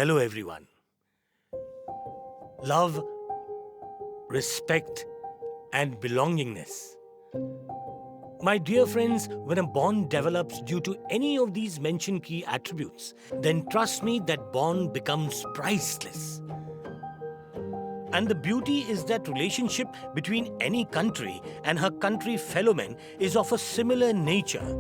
Hello everyone. Love, respect and belongingness. My dear friends, when a bond develops due to any of these mentioned key attributes, then trust me, that bond becomes priceless. And the beauty is that relationship between any country and her country fellow men is of a similar nature.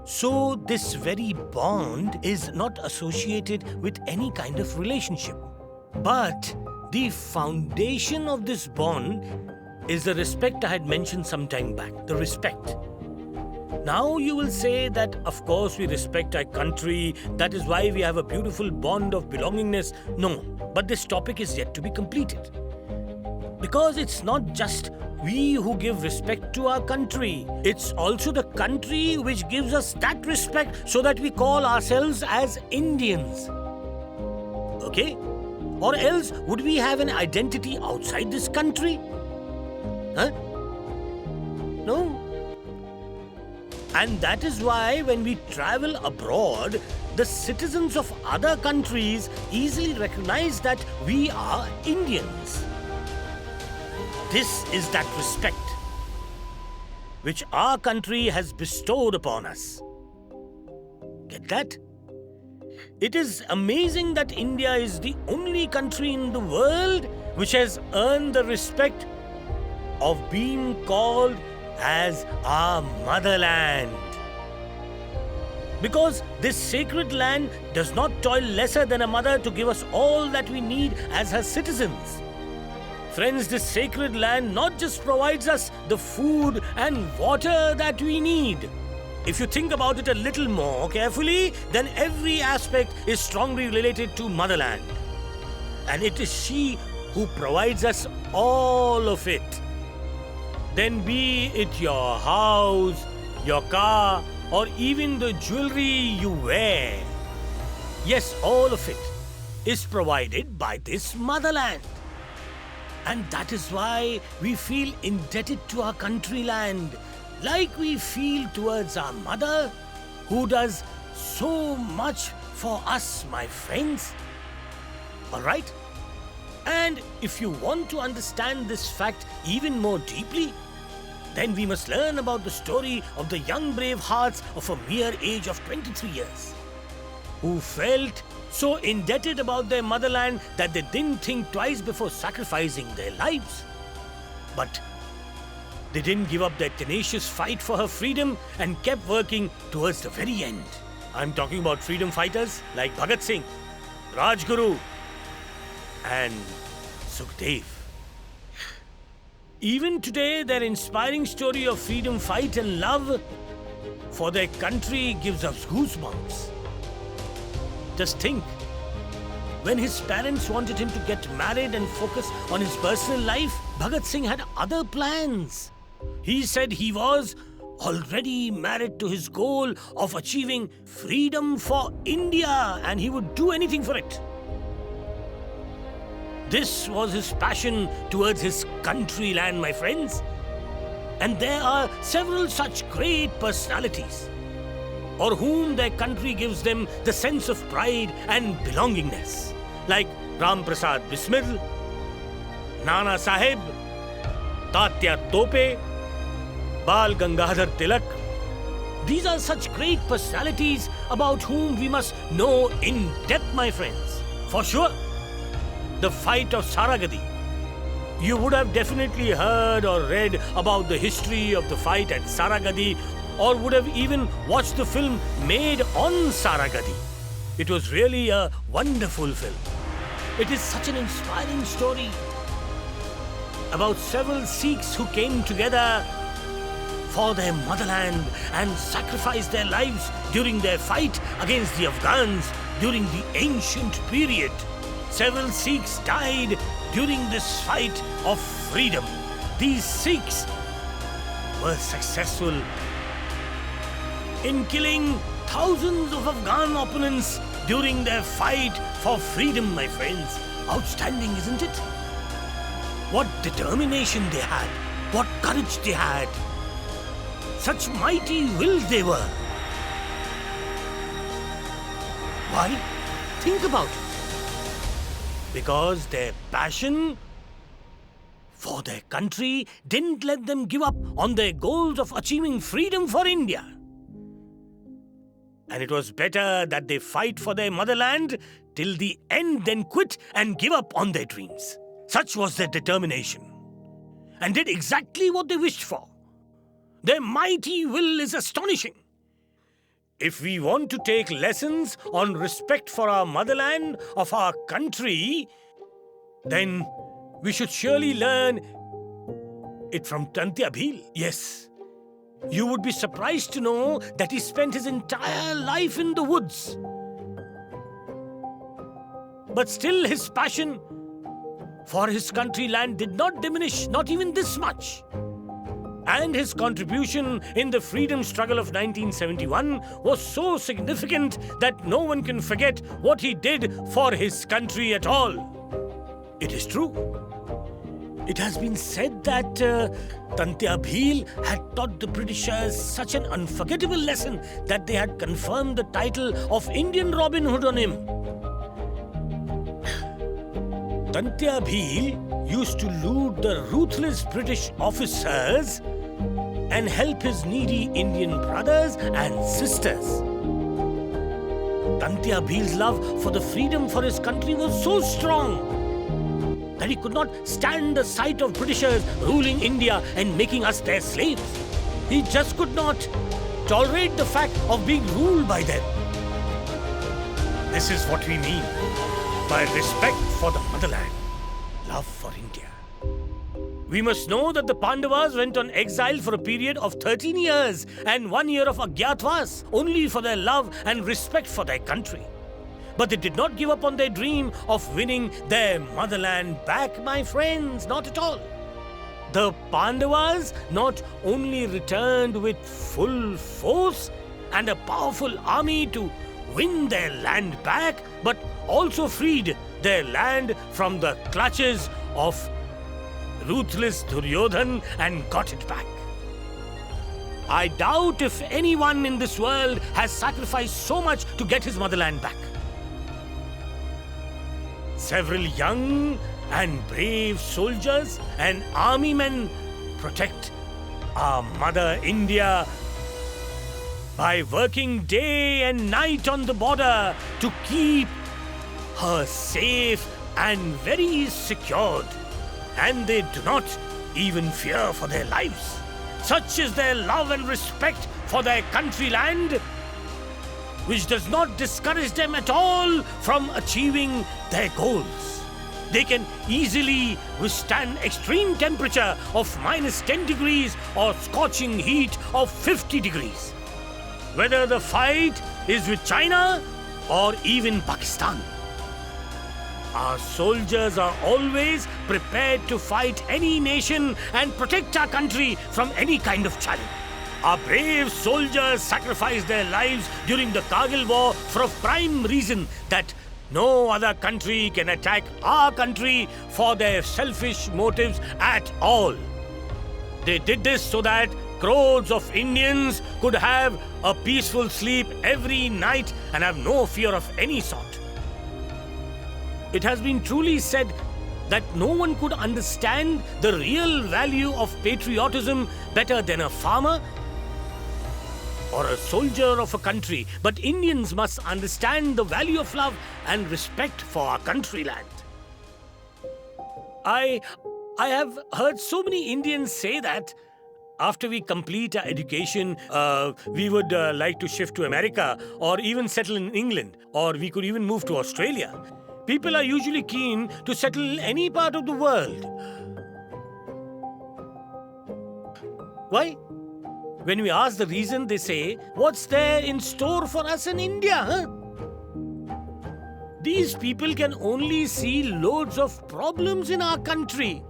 So this very bond is not associated with any kind of relationship. But the foundation of this bond is the respect I had mentioned some time back, the respect. Now you will say that of course we respect our country, that is why we have a beautiful bond of belongingness. No, but this topic is yet to be completed. Because it's not just we who give respect to our country, it's also the country which gives us that respect so that we call ourselves as Indians. Okay? Or else would we have an identity outside this country? Huh? No. And that is why when we travel abroad, the citizens of other countries easily recognize that we are Indians. This is that respect which our country has bestowed upon us. Get that? It is amazing that India is the only country in the world which has earned the respect of being called as our motherland. Because this sacred land does not toil lesser than a mother to give us all that we need as her citizens. Friends, this sacred land not just provides us the food and water that we need. If you think about it a little more carefully, then every aspect is strongly related to motherland. And it is she who provides us all of it. Then be it your house, your car, or even the jewelry you wear. Yes, all of it is provided by this motherland. And that is why we feel indebted to our country land, like we feel towards our mother, who does so much for us, my friends. All right? And if you want to understand this fact even more deeply, then we must learn about the story of the young brave hearts of a mere age of 23 years, who felt so indebted about their motherland that they didn't think twice before sacrificing their lives. But they didn't give up their tenacious fight for her freedom and kept working towards the very end. I'm talking about freedom fighters like Bhagat Singh, Rajguru, and Sukhdev. Even today, their inspiring story of freedom fight and love for their country gives us goosebumps. Just think, when his parents wanted him to get married and focus on his personal life, Bhagat Singh had other plans. He said he was already married to his goal of achieving freedom for India and he would do anything for it. This was his passion towards his country land, my friends. And there are several such great personalities for whom their country gives them the sense of pride and belongingness, like Ram Prasad Bismil, Nana Sahib, Tatya Tope, Bal Gangadhar Tilak. These are such great personalities about whom we must know in depth, my friends. For sure, the fight of Saragadi. You would have definitely heard or read about the history of the fight at Saragadi, or would have even watched the film made on Saragadi. It was really a wonderful film. It is such an inspiring story about several Sikhs who came together for their motherland and sacrificed their lives during their fight against the Afghans during the ancient period. Several Sikhs died during this fight of freedom. These Sikhs were successful in killing thousands of Afghan opponents during their fight for freedom, my friends. Outstanding, isn't it? What determination they had, what courage they had. Such mighty will they were. Why? Think about it. because their passion for their country didn't let them give up on their goals of achieving freedom for India. And it was better that they fight for their motherland till the end than quit and give up on their dreams. Such was their determination, and did exactly what they wished for. Their mighty will is astonishing. If we want to take lessons on respect for our motherland, of our country, then we should surely learn it from Tantia Bhil. Yes, you would be surprised to know that he spent his entire life in the woods. But still his passion for his country land did not diminish, not even this much. And his contribution in the freedom struggle of 1971 was so significant that no one can forget what he did for his country at all. It is true. It has been said that Tantia Bhil had taught the Britishers such an unforgettable lesson that they had confirmed the title of Indian Robin Hood on him. Tantia Bhil used to loot the ruthless British officers and help his needy Indian brothers and sisters. Tantia Bhil's love for the freedom for his country was so strong that he could not stand the sight of Britishers ruling India and making us their slaves. He just could not tolerate the fact of being ruled by them. This is what we mean by respect for the motherland, love for India. We must know that the Pandavas went on exile for a period of 13 years and 1 year of Agyatwas, only for their love and respect for their country. But they did not give up on their dream of winning their motherland back, my friends, not at all. The Pandavas not only returned with full force and a powerful army to win their land back, but also freed their land from the clutches of ruthless Duryodhan and got it back. I doubt if anyone in this world has sacrificed so much to get his motherland back. Several young and brave soldiers and army men protect our mother India by working day and night on the border to keep her safe and very secured. And they do not even fear for their lives. Such is their love and respect for their country land, which does not discourage them at all from achieving their goals. They can easily withstand extreme temperature of -10 degrees or scorching heat of 50 degrees. Whether the fight is with China or even Pakistan. Our soldiers are always prepared to fight any nation and protect our country from any kind of challenge. Our brave soldiers sacrificed their lives during the Kargil War for a prime reason that no other country can attack our country for their selfish motives at all. They did this so that crores of Indians could have a peaceful sleep every night and have no fear of any sort. It has been truly said that no one could understand the real value of patriotism better than a farmer or a soldier of a country. But Indians must understand the value of love and respect for our country land. I have heard so many Indians say that after we complete our education, we would like to shift to America or even settle in England, or we could even move to Australia. People are usually keen to settle in any part of the world. Why? When we ask the reason, they say, what's there in store for us in India, huh? These people can only see loads of problems in our country.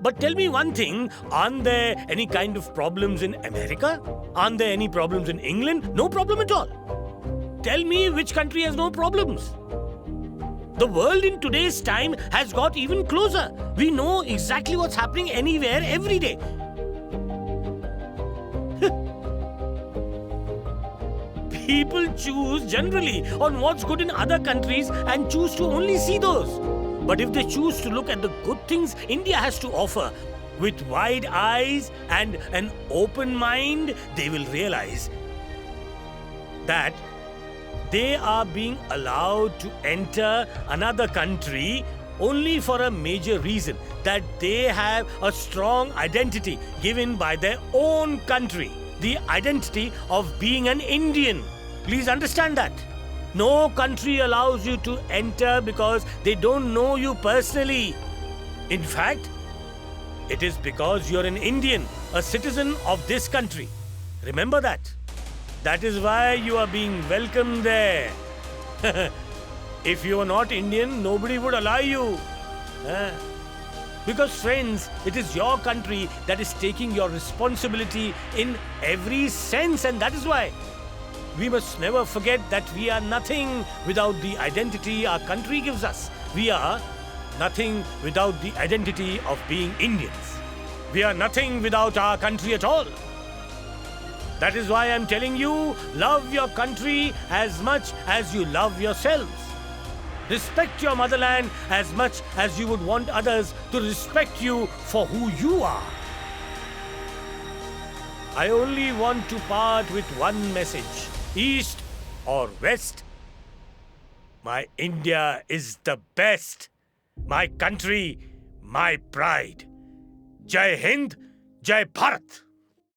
But tell me one thing, aren't there any kind of problems in America? Aren't there any problems in England? No problem at all. Tell me which country has no problems. The world in today's time has got even closer. We know exactly what's happening anywhere, every day. People choose generally on what's good in other countries and choose to only see those. But if they choose to look at the good things India has to offer with wide eyes and an open mind, they will realize that they are being allowed to enter another country only for a major reason, that they have a strong identity given by their own country, the identity of being an Indian. Please understand that. No country allows you to enter because they don't know you personally. In fact, it is because you're an Indian, a citizen of this country. Remember that. That is why you are being welcomed there. If you are not Indian, nobody would allow you. Because friends, it is your country that is taking your responsibility in every sense, and that is why we must never forget that we are nothing without the identity our country gives us. We are nothing without the identity of being Indians. We are nothing without our country at all. That is why I am telling you, love your country as much as you love yourselves. Respect your motherland as much as you would want others to respect you for who you are. I only want to part with one message, east or west. My India is the best. My country, my pride. Jai Hind, Jai Bharat.